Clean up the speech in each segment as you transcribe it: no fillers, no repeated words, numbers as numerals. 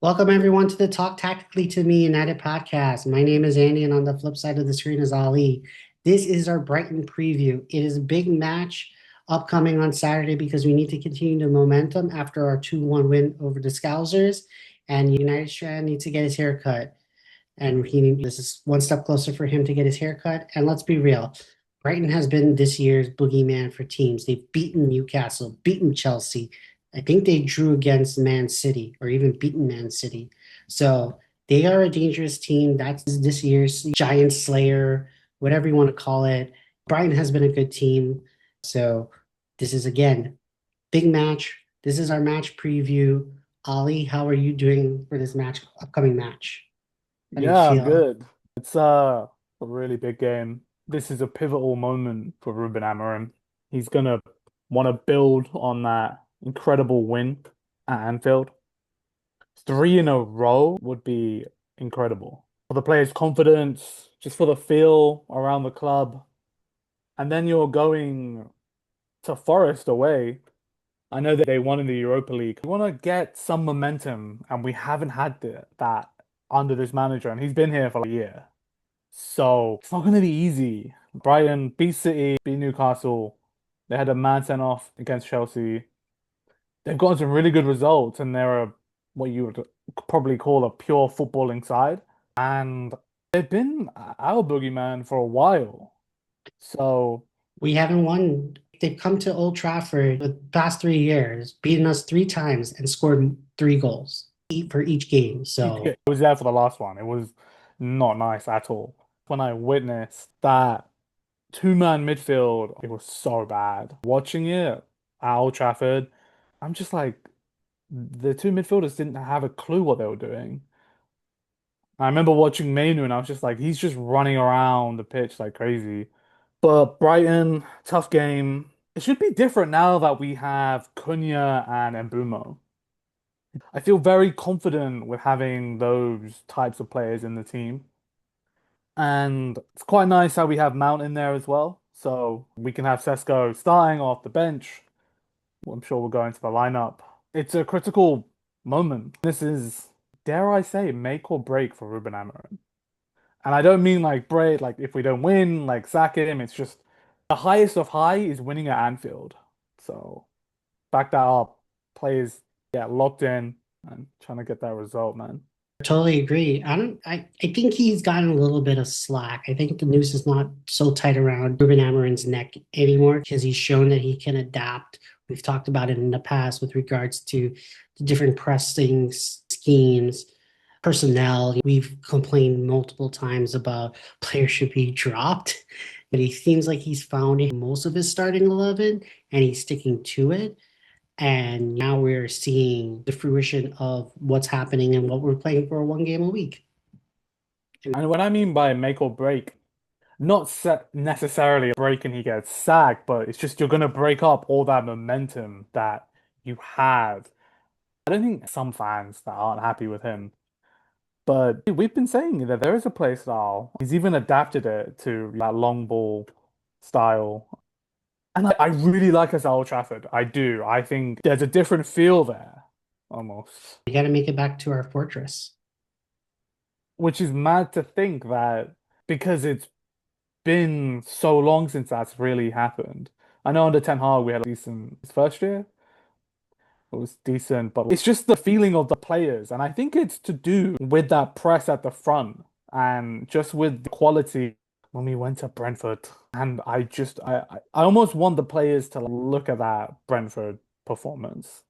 Welcome everyone to the Talk Tactically to Me United podcast. My name is Andy, and on the flip side of the screen is Ali. This is our Brighton preview. It is a big match upcoming on Saturday because we need to continue the momentum after our 2-1 win over the Scousers. And United Strand needs to get his hair cut. And this is one step closer for him to get his hair cut. And let's be real, Brighton has been this year's boogeyman for teams. They've beaten Newcastle, beaten Chelsea. I think they drew against Man City or even beaten Man City. So they are a dangerous team. That's this year's Giant Slayer, whatever you want to call it. Brighton has been a good team. So this is again big match. This is our match preview. Ali, how are you doing for this upcoming match? How do you Yeah, I'm feel? good. It's a really big game. This is a pivotal moment for Ruben Amorim. He's gonna want to build on that incredible win at Anfield. Three in a row would be incredible for the players' confidence, just for the feel around the club. And then you're going to Forest away. I know that they won in the Europa League. We want to get some momentum, and we haven't had that under this manager, and he's been here for a year. So it's not going to be easy. Brighton beat City, beat Newcastle. They had a mad send off against Chelsea. They've gotten some really good results, and they're what you would probably call a pure footballing side. And they've been our boogeyman for a while. So We haven't won. They've come to Old Trafford the past 3 years, beaten us three times and scored three goals for each game. I So was there for the last one. It was not nice at all. When I witnessed that two-man midfield, it was so bad. Watching it at Old Trafford, I'm just like, the two midfielders didn't have a clue what they were doing. I remember watching Mainu and I was just like, he's just running around the pitch like crazy. But Brighton, tough game. It should be different now that we have Cunha and Mbumo. I feel very confident with having those types of players in the team. And it's quite nice how we have Mount in there as well. So we can have Sesko starting off the bench. I'm sure we'll go into the lineup. It's a critical moment. This is, dare I say, make or break for Ruben Amorim. And I don't mean like break, like if we don't win, like sack him. It's just the highest of high is winning at Anfield. So back that up. Players get locked in and trying to get that result, man. totally agree. I think he's gotten a little bit of slack. I think the noose is not so tight around Ruben Amorim's neck anymore because he's shown that he can adapt. We've talked about it in the past with regards to the different pressing schemes, personnel. We've complained multiple times about players should be dropped, but he seems like he's found most of his starting 11 and he's sticking to it. And now we're seeing the fruition of what's happening and what we're playing for one game a week. And what I mean by make or break, not necessarily a break and he gets sacked, but it's just you're going to break up all that momentum that you have. I don't think some fans that aren't happy with him, but we've been saying that there is a play style. He's even adapted it to that long ball style. And I really like us at Old Trafford. I do. I think there's a different feel there, almost. We got to make it back to our fortress. Which is mad to think that because it's been so long since that's really happened. I know under Ten Hag we had a decent his first year. It was decent, but it's just the feeling of the players, and I think it's to do with that press at the front and just with the quality when we went to Brentford. And I almost want the players to look at that Brentford performance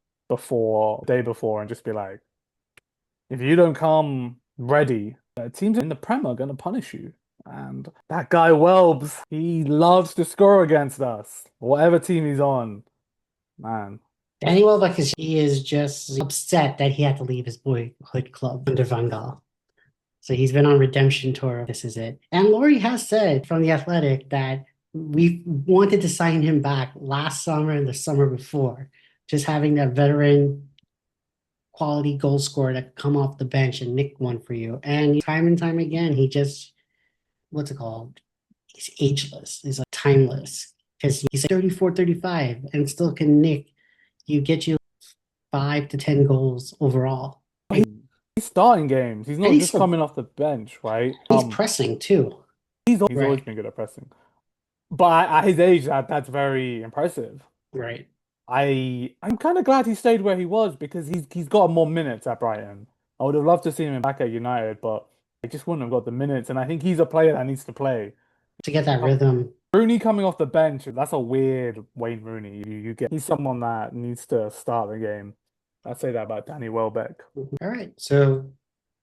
day before, and just be like, if you don't come ready, teams in the Prem are going to punish you. And that guy Welbs, he loves to score against us, whatever team he's on, man. Danny Welbeck he is just upset that he had to leave his boyhood club under Van Gaal. So he's been on redemption tour. This is it. And Laurie has said from The Athletic that we wanted to sign him back last summer and the summer before. Just having that veteran quality goal scorer that come off the bench and nick one for you. And time again, he just, what's it called? He's ageless. He's like timeless because he's like 34, 35 and still can nick. You get you 5 to 10 goals overall. starting games. He's And not just coming off the bench, right? he's pressing too. He's always Right, been good at pressing. But at his age, that's very impressive. right. I'm kind of glad he stayed where he was because he's got more minutes at Brighton. I would have loved to see him back at United, but he just wouldn't have got the minutes. And I think he's a player that needs to play. To get that rhythm. Rooney coming off the bench, that's a weird Wayne Rooney. You get he's someone that needs to start the game. I'd say that about Danny Welbeck. All right. So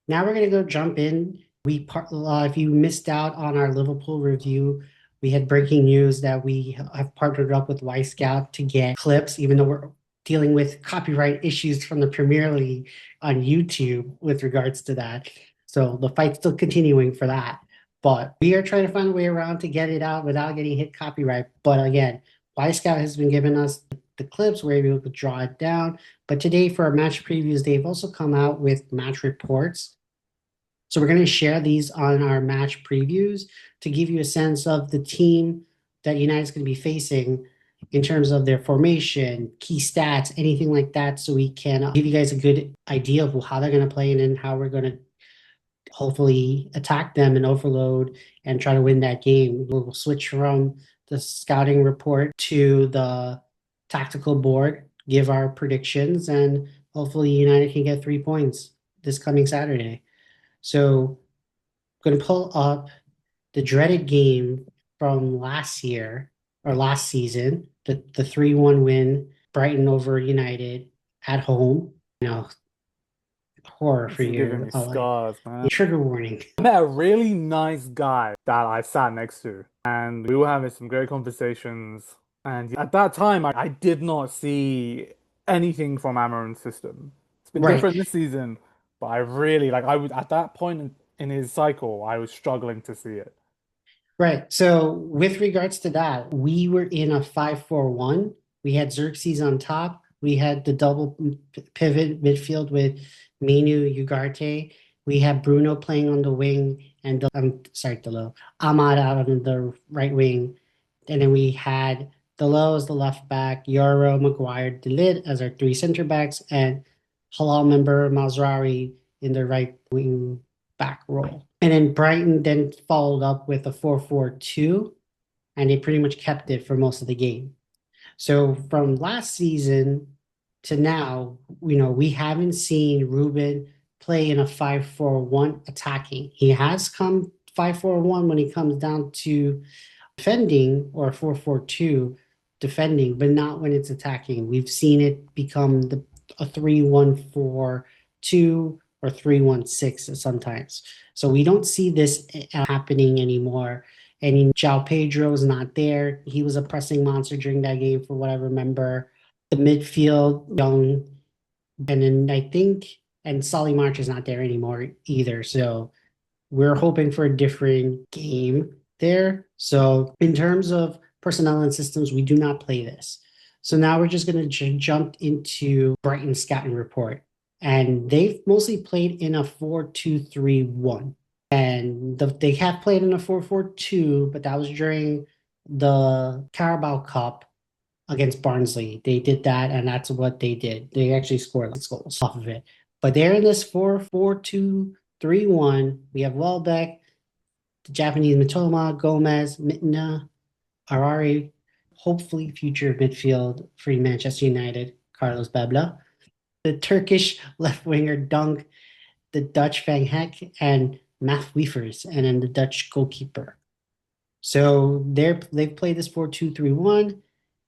now we're gonna go jump in. If you missed out on our Liverpool review, we had breaking news that we have partnered up with Y Scout to get clips, even though we're dealing with copyright issues from the Premier League on YouTube with regards to that. So the fight's still continuing for that. But we are trying to find a way around to get it out without getting hit copyright. But again, Y Scout has been giving us the clips. We're able to draw it down. But today, for our match previews, they've also come out with match reports. So we're going to share these on our match previews to give you a sense of the team that United's going to be facing in terms of their formation, key stats, anything like that, so we can give you guys a good idea of how they're going to play and then how we're going to hopefully attack them and overload and try to win that game. We'll switch from the scouting report to the tactical board, give our predictions, and hopefully United can get 3 points this coming Saturday. So I'm going to pull up the dreaded game from last year or last season, the 3-1 win, Brighton over United at home. Horror for This is giving you. me Like scars, man. trigger warning. I met a really nice guy that I sat next to, and we were having some great conversations. And at that time, I did not see anything from Amarin's system. It's been Right. different this season, but I really I was at that point in his cycle, I was struggling to see it. Right. So with regards to that, we were in a 5-4-1. We had Xerxes on top. We had the double pivot midfield with Menu Ugarte. We had Bruno playing on the wing and I'm sorry, Delo, Ahmad out on the right wing. And then we had Delo as the left back, Yoro, Maguire, Delid as our three center backs, and Halal member Mazrari in the right wing back role. And then Brighton then followed up with a 4-4-2, and they pretty much kept it for most of the game. So from last season to now, we haven't seen Ruben play in a 5-4-1 attacking. He has come 5-4-1 when he comes down to defending, or 4-4-2 defending, but not when it's attacking. We've seen it become a 3-1-4-2 or 3-1-6 sometimes. So we don't see this happening anymore. And João Pedro is not there. He was a pressing monster during that game, for what I remember. The midfield, young, and then I think, and Solly March is not there anymore either. So we're hoping for a different game there. So in terms of personnel and systems, we do not play this. So now we're just going to jump into Brighton scouting report. And they've mostly played in a 4-2-3-1. And they have played in a 4-4-2, but that was during the Carabao Cup against Barnsley. They did that, and that's what they did. They actually scored goals off of it. But they're in this 4-4-2-3-1. We have Welbeck, the Japanese Mitoma, Gomez, Mitna, Arari, hopefully future midfield for Manchester United, Carlos Babla, the Turkish left winger Dunk, the Dutch Van Heck, and Math Weefers, and then the Dutch goalkeeper. So they've played this 4-2-3-1.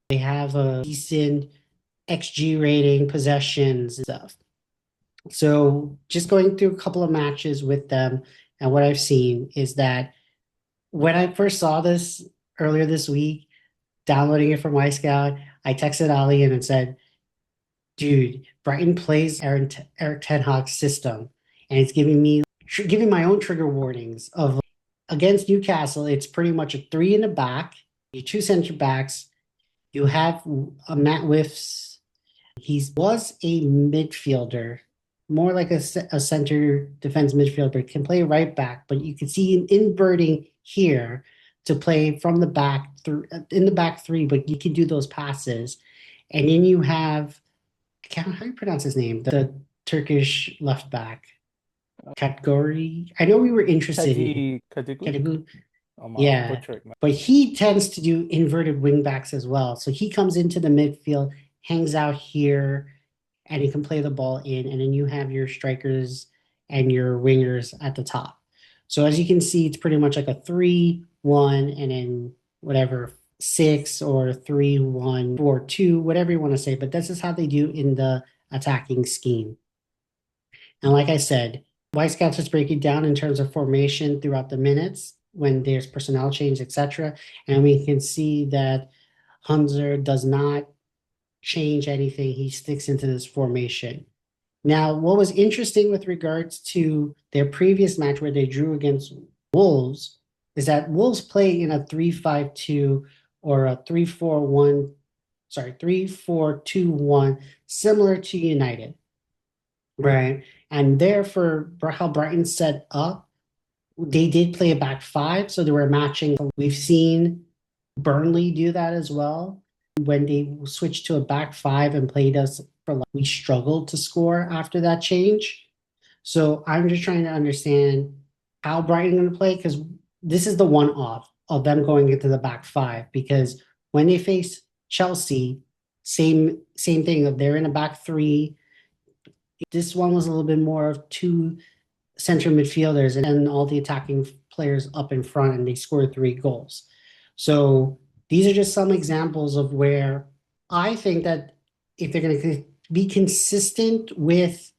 They have a decent XG rating, possessions, and stuff. So just going through a couple of matches with them, and what I've seen is that when I first saw this earlier this week, downloading it from Scout, I texted Ali and said, dude, Brighton plays Eric Ten Hag's system, and it's giving my own trigger warnings of against Newcastle. It's pretty much a three in the back, your two center backs. You have a Matt Whiffs. He was a midfielder, more like a center defense midfielder, can play right back, but you can see him inverting here to play from the back in the back three, but you can do those passes. And then you have, how do you pronounce his name? The Turkish left back. category. I know we were interested in Kadigli? category. I'm Yeah, butchering that. but he tends to do inverted wingbacks as well. So he comes into the midfield, hangs out here, and he can play the ball in, and then you have your strikers and your wingers at the top. So as you can see, it's pretty much like a 3-1 and then whatever 6 or 3-1-4-2, whatever you want to say. But this is how they do in the attacking scheme. And like I said, White Scouts just break it down in terms of formation throughout the minutes when there's personnel change, etc. And we can see that Hunzer does not change anything. He sticks into this formation. Now, what was interesting with regards to their previous match where they drew against Wolves is that Wolves play in a 3-5-2 or a 3-4-1, sorry, 3-4-2-1, similar to United, right? And there for how Brighton set up, they did play a back five, so they were matching. We've seen Burnley do that as well. When they switched to a back five and played us for like, we struggled to score after that change. So I'm just trying to understand how Brighton going to play because this is the one off of them going into the back five because when they face Chelsea, same thing. They're in a back three. This one was a little bit more of two center midfielders and all the attacking players up in front, and they scored 3 goals. So these are just some examples of where I think that if they're going to be consistent with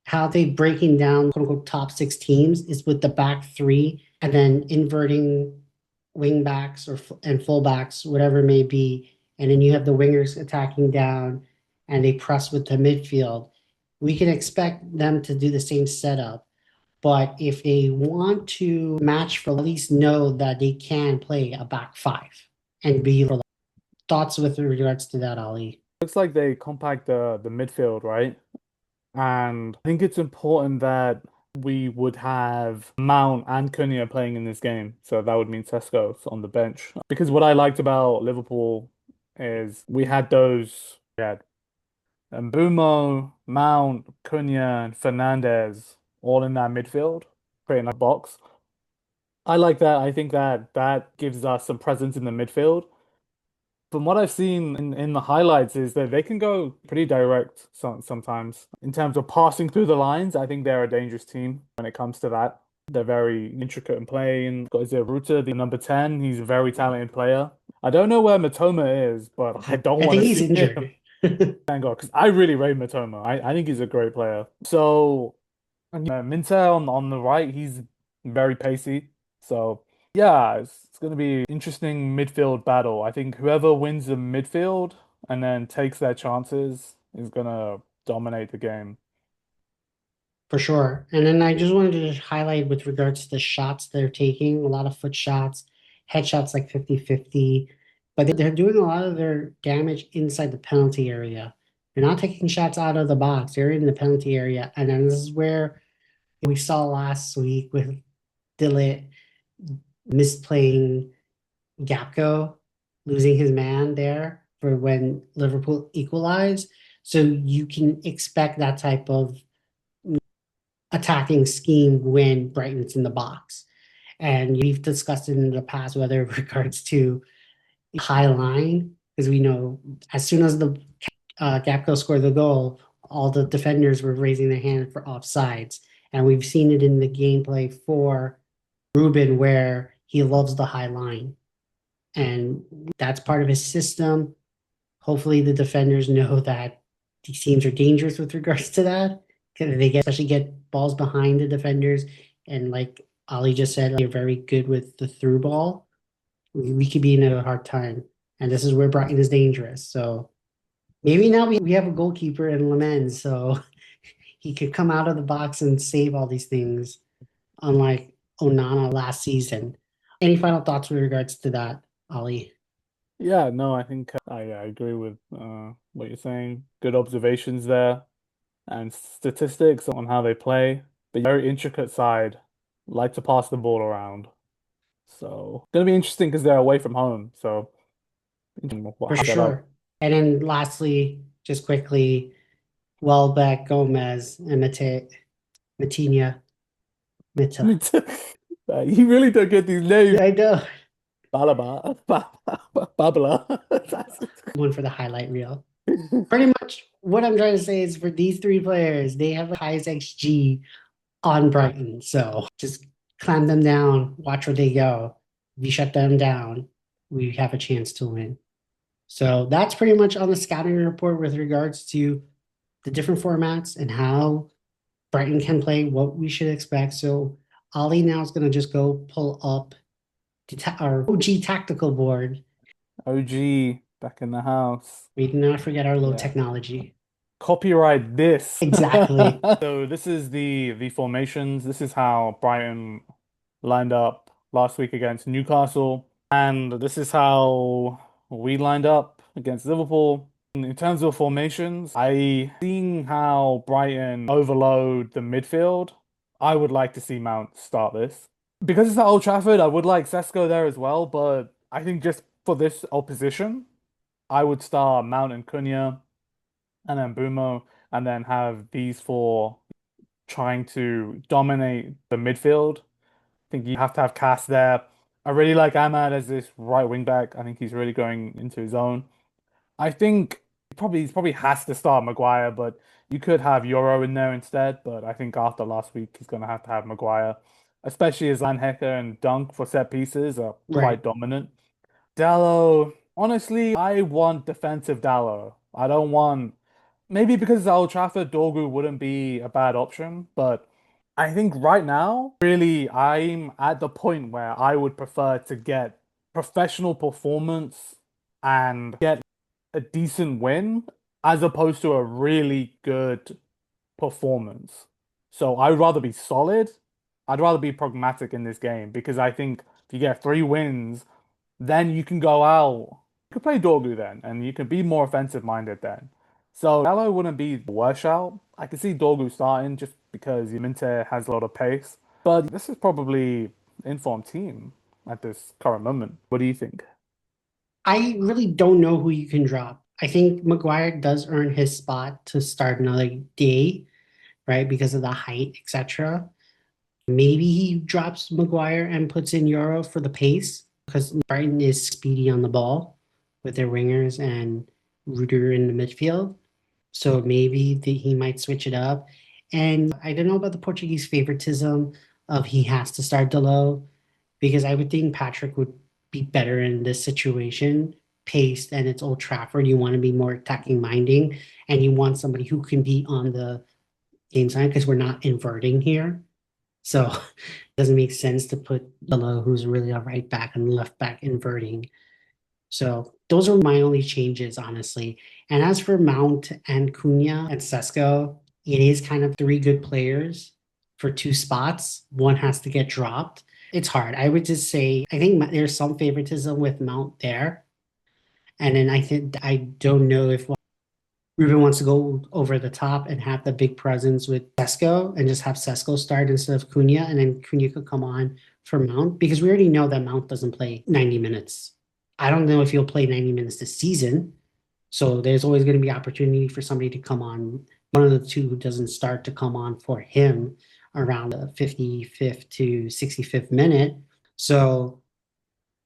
how they breaking down quote unquote top 6 teams is with the back three and then inverting wing backs or and fullbacks, whatever it may be, and then you have the wingers attacking down and they press with the midfield. We can expect them to do the same setup. But if they want to match for at least know that they can play a back five and be thoughts with regards to that, Ali. Looks like they compact the midfield, right? And I think it's important that we would have Mount and Cunha playing in this game. So that would mean Sesko's on the bench. Because what I liked about Liverpool is we had those, we had Mbumo, Mount, Cunha, and Fernandez all in that midfield, creating a box. I like that. I think that that gives us some presence in the midfield. From what I've seen in the highlights is that they can go pretty direct sometimes. In terms of passing through the lines, I think they're a dangerous team when it comes to that. They're very intricate in playing. Got Is Ruta, the number 10? He's a very talented player. I don't know where Matoma is, but I don't I want think to he's see injured. him. Thank God, because I really rate Matoma. I think he's a great player. So, and, Minter on the right, he's very pacey. So. Yeah, it's going to be interesting midfield battle. I think whoever wins the midfield and then takes their chances is going to dominate the game. For sure. And then I just wanted to highlight with regards to the shots they're taking, a lot of foot shots, headshots like 50-50, but they're doing a lot of their damage inside the penalty area. They're not taking shots out of the box. They're in the penalty area. And then this is where we saw last week with Dillett misplaying Gapco, losing his man there for when Liverpool equalized. So you can expect that type of attacking scheme when Brighton's in the box. And we've discussed it in the past, whether it regards to high line, because we know as soon as the Gapco scored the goal, all the defenders were raising their hand for offsides. And we've seen it in the gameplay for Ruben, where he loves the high line. And that's part of his system. Hopefully, the defenders know that these teams are dangerous with regards to that because they especially get balls behind the defenders. And like Ali just said, they're very good with the through ball. We could be in a hard time. And this is where Brighton is dangerous. So maybe now we have a goalkeeper in Lemens, so he could come out of the box and save all these things, unlike Onana last season. Any final thoughts with regards to that, Ali? Yeah, no, I think I agree with what you're saying. Good observations there and statistics on how they play. But very intricate side, like to pass the ball around. So, going to be interesting because they're away from home. So, For what set up. sure. And then lastly, just quickly, Welbeck, Gomez, and Matinha. Mita. Me too. You really don't get these names. I know. Balaba, Babla. One for the highlight reel. Pretty much what I'm trying to say is for these three players, they have the highest XG on Brighton. So just clamp them down, watch where they go. If you shut them down, we have a chance to win. So that's pretty much on the scouting report with regards to the different formats and how Brighton can play, what we should expect. So Ali now is going to just go pull up our OG tactical board. OG back in the house. We do not forget our low Yeah. technology. Copyright this. Exactly. So this is the formations. This is how Brighton lined up last week against Newcastle. And this is how we lined up against Liverpool. In terms of formations, seeing how Brighton overload the midfield, I would like to see Mount start this. Because it's at Old Trafford, I would like Sesko there as well, but I think just for this opposition, I would start Mount and Cunha and then Bumo, and then have these four trying to dominate the midfield. I think you have to have Cass there. I really like Ahmad as this right wing back. I think he's really going into his own. I think he probably has to start Maguire, but you could have Euro in there instead. But I think after last week, he's going to have Maguire, especially as Lanhecker and Dunk for set pieces are Right. quite dominant. Dallo, honestly, I want defensive Dallo. I don't want maybe because it's Old Trafford, Dorgu wouldn't be a bad option, but I think right now, really, I'm at the point where I would prefer to get professional performance and get a decent win as opposed to a really good performance. So I'd rather be solid. I'd rather be pragmatic in this game because I think if you get 3 wins, then you can go out. You could play Dorgu then, and you can be more offensive minded then. So Gallo wouldn't be the worst shout. I could see Dorgu starting just because Minte has a lot of pace. But this is probably informed team at this current moment. What do you think? I really don't know who you can drop. I think Maguire does earn his spot to start another day, right? Because of the height, etc. Maybe he drops Maguire and puts in Euro for the pace because Brighton is speedy on the ball with their wingers and Ruder in the midfield. So maybe he might switch it up. And I don't know about the Portuguese favoritism of he has to start Delo because I would think Patrick would be better in this situation. Paced and it's Old Trafford. You want to be more attacking minding and you want somebody who can be on the game side because we're not inverting here. So it doesn't make sense to put Delo, who's really a right back and left back inverting. So those are my only changes, honestly. And as for Mount and Cunha and Sesko, it is kind of three good players for two spots. One has to get dropped. It's hard. I would just say I think there's some favoritism with Mount there. And then I think I don't know if Ruben wants to go over the top and have the big presence with Sesko and just have Sesko start instead of Cunha, and then Cunha could come on for Mount because we already know that Mount doesn't play 90 minutes. I don't know if he'll play 90 minutes this season. So there's always going to be opportunity for somebody to come on, one of the two who doesn't start to come on for him around the 55th to 65th minute. So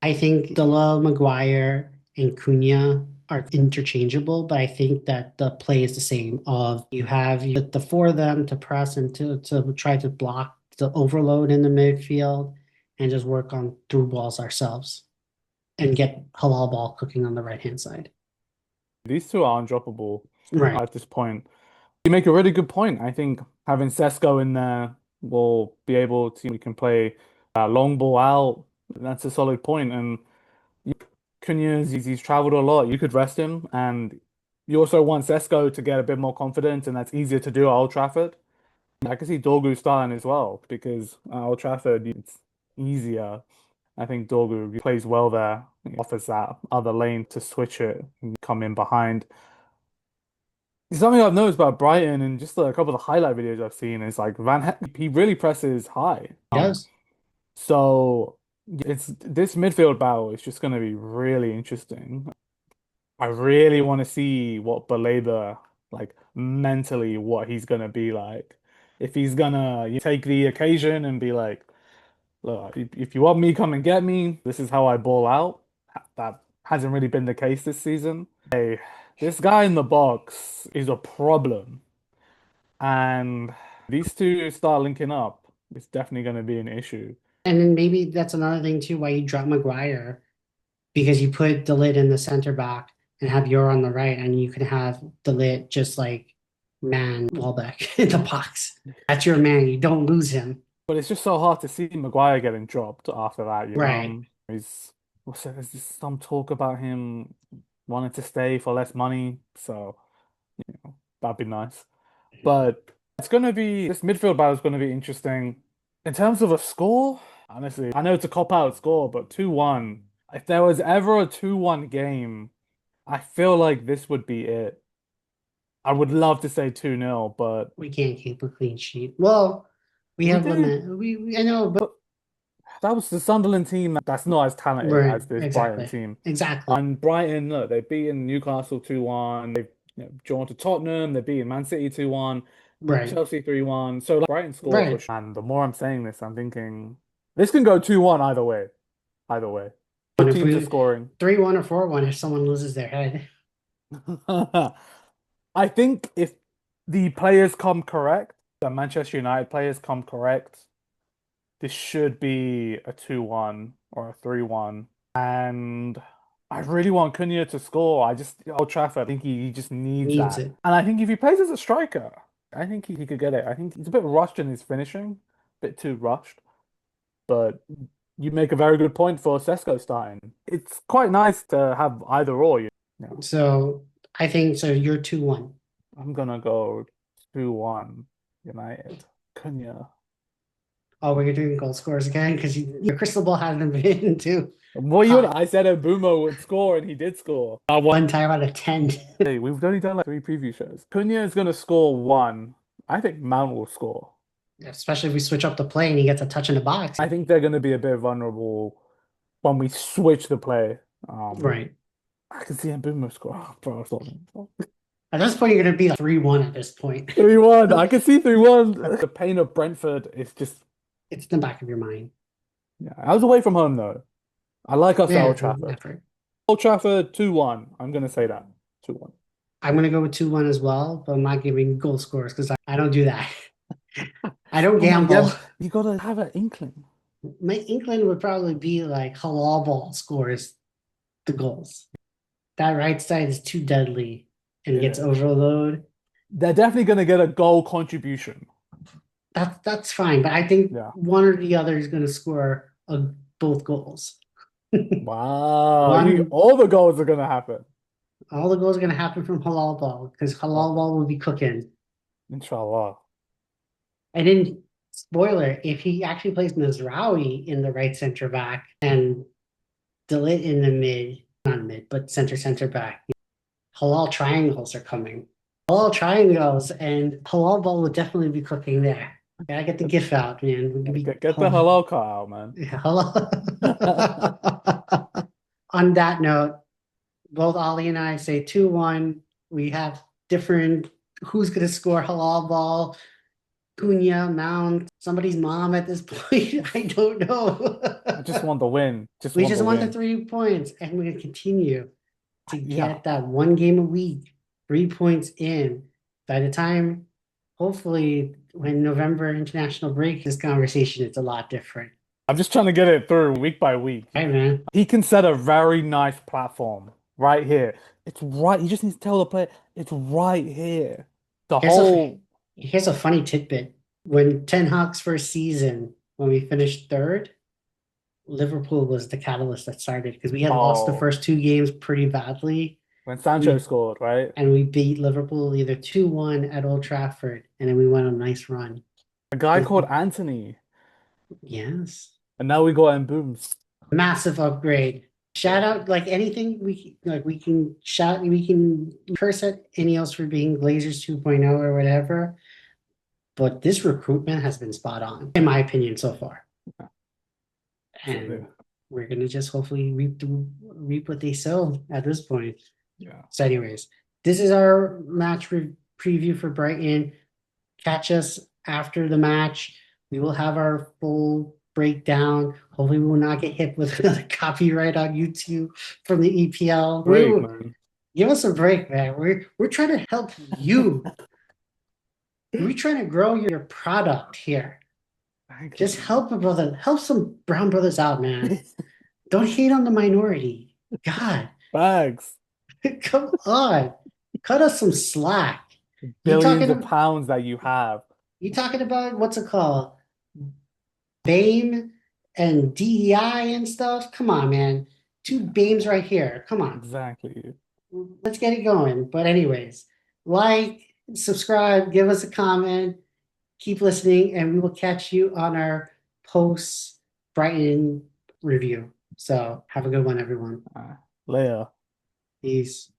I think Dela, Maguire, and Cunha are interchangeable, but I think that the play is the same. Of you have the four of them to press and to try to block the overload in the midfield and just work on through balls ourselves and get halal ball cooking on the right hand side. These two are undroppable Right. at this point. You make a really good point. I think having Sesko in there will be able to, we can play long ball out. That's a solid point. And Cunha's, he's traveled a lot. You could rest him. And you also want Sesko to get a bit more confidence, and that's easier to do at Old Trafford. I can see Dorgu starting as well because at Old Trafford, it's easier. I think Dorgu plays well there. He offers that other lane to switch it and come in behind. Something I've noticed about Brighton and just a couple of the highlight videos I've seen is like he really presses high. He does. So it's this midfield battle is just going to be really interesting. I really want to see what Baleba like mentally what he's going to be like. if he's gonna take the occasion and be like, look, if you want me, come and get me. This is how I ball out. That hasn't really been the case this season. Hey, this guy in the box is a problem. And these two start linking up, it's definitely going to be an issue. And then maybe that's another thing too, why you drop Maguire, because you put De Ligt in the center back and have Yor on the right, and you can have De Ligt just like man Welbeck in the box. That's your man. You don't lose him. But it's just so hard to see Maguire getting dropped after that, you Right. know? He's what's it, there's just some talk about him wanting to stay for less money, so that'd be nice. But it's gonna be this midfield battle is gonna be interesting. In terms of a score, honestly, I know it's a cop-out score, but 2-1. If there was ever a 2-1 game, I feel like this would be it. I would love to say 2-0, but We can't keep a clean sheet. Well, we we have did. limit. I know, but But that was the Sunderland team that's not as talented right, as this Brighton exactly. team. Exactly. And Brighton, look, they've beaten Newcastle 2-1. They've drawn to Tottenham. They've beaten Man City 2-1, Right. Chelsea 3-1. So like, Brighton score for Right. sure. And the more I'm saying this, I'm thinking this can go 2-1 either way. Either way. And Both if teams are we scoring. 3-1 or 4-1 if someone loses their head. I think if the players come correct, the Manchester United players come correct, this should be a 2-1 or a 3-1. And I really want Cunha to score. I just, Old Trafford, I think he just needs Needs that. it. And I think if he plays as a striker, I think he could get it. I think he's a bit rushed in his finishing, a bit too rushed. But you make a very good point for Sesko starting. It's quite nice to have either or. Yeah. So I think so you're 2-1. I'm gonna go 2-1 United. Cunha. Oh, we're doing goal scores again because your crystal ball hasn't been too What you hot I said Mbumo would score and he did score. one time out of 10. Hey, we've only done like 3 preview shows. Cunha is gonna score one. I think Mount will score. Especially if we switch up the play and he gets a touch in the box. I think they're gonna be a bit vulnerable when we switch the play. Um, Right. I can see Mbumo score. Oh, bro, At this point, you're going to be 3-1 at this point. 3-1. I can see 3-1. The pain of Brentford is just It's in the back of your mind. yeah. I was away from home though. I like us at Yeah, Old Trafford. effort. Old Trafford 2-1. I'm gonna say that. 2-1. I'm going to go with 2-1 as well, but I'm not giving goal scores because I don't do that. I don't Come on, gamble. you gotta have an inkling. My England would probably be like halal ball scores the goals. That right side is too deadly and It gets is. overload. They're definitely gonna get a goal contribution. That's fine, but I think Yeah. one or the other is going to score both goals. Wow. One, All the goals are gonna happen. all the goals are going to happen from halal ball because halal Oh, ball will be cooking. inshallah. And then, spoiler, if he actually plays Mazraoui in the right center back and De Ligt in the mid, not mid, but center back, halal triangles are coming. Halal triangles and halal ball will definitely be cooking there. Gotta get the GIF out, man. We're gonna be Get the halal car out, man. yeah, halal. On that note, both Ali and I say 2-1. We have different who's gonna score halal ball. Cunha, Mount, somebody's mom at this point. I don't know. I just want the win. Just We want just the want the win. 3 points, and we're gonna continue to Yeah. get that one game a week, 3 points in. By the time, hopefully, when November international break, this conversation is a lot different. I'm just trying to get it through week by week. Right, man? He can set a very nice platform right here. It's right. You just need to tell the player it's right here. The Here's a whole here's a funny tidbit. When Ten Hag's first season, when we finished third, Liverpool was the catalyst that started because we had lost the oh first 2 games pretty badly. when Sancho We scored, right? and we beat Liverpool either 2-1 at Old Trafford, and then we went on a nice run. A guy called Anthony, Yes. and now we got Mbooms. Massive upgrade. Shout out like anything we can shout we can curse at Ineos for being Glazers 2.0 or whatever. But this recruitment has been spot on, in my opinion, so far. And we're gonna just hopefully reap what they sow at this point. Yeah. So, anyways, this is our match preview for Brighton. Catch us after the match. We will have our full breakdown. Hopefully, we will not get hit with another copyright on YouTube from the EPL. We Break, will man. give us a break, man. We're trying to help you. We're trying to grow your product here. Just Exactly. help a brother, help some brown brothers out, man. Don't hate on the minority. God, Bags. come on. Cut us some slack. You Billions of talking pounds that you have. you talking about what's it called? BAME and DEI and stuff? Come on, man. Two BAMEs right here. Come on. Exactly. Let's get it going. But anyways, like, subscribe, give us a comment, keep listening, and we will catch you on our post Brighton review. So have a good one, everyone. Later. Peace.